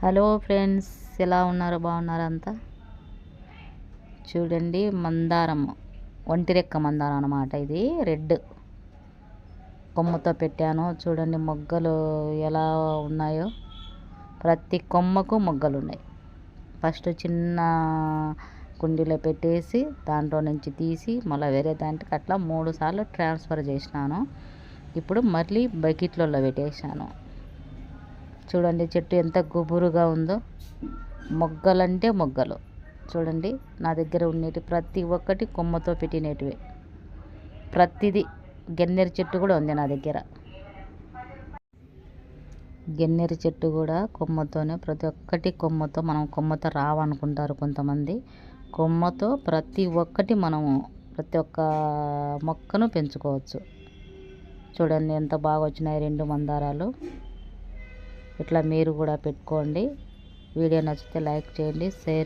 Hello friends, ఎలా ఉన్నారు? బాగున్నారు అంతా? చూడండి, మందారం, ఒంటిరెక్క మందారం అన్నమాట. ఇది రెడ్ కొమ్మతో పెట్టాను. చూడండి మొగ్గలు ఎలా ఉన్నాయో. ప్రతి కొమ్మకు మొగ్గలు ఉన్నాయి. ఫస్ట్ చిన్న కుండీలో పెట్టేసి దాంట్లో నుంచి తీసి మళ్ళీ వేరే దాంట్లోకి అట్లా 3 సార్లు ట్రాన్స్ఫర్ చేసినాను. ఇప్పుడు మళ్ళీ బకెట్లలో పెట్టేశాను. చూడండి చెట్టు ఎంత గుబురుగా ఉందో. మొగ్గలంటే మొగ్గలు. చూడండి, నా దగ్గర ఉండేటి ప్రతి ఒక్కటి కొమ్మతో పెట్టినటివే. ప్రతిదీ. గన్నేరు చెట్టు కూడా ఉంది నా దగ్గర. గన్నేరు చెట్టు కూడా కొమ్మతోనే. ప్రతి ఒక్కటి కొమ్మతో. మనం కొమ్మతో రావనుకుంటారు కొంతమంది. కొమ్మతో ప్రతి ఒక్కటి మనము ప్రతి ఒక్క మొక్కను పెంచుకోవచ్చు. చూడండి ఎంత బాగా వచ్చినాయి 2 మందారాలు. ఇట్లా మీరు కూడా పెట్టుకోండి. వీడియో నచ్చితే లైక్ చేయండి, షేర్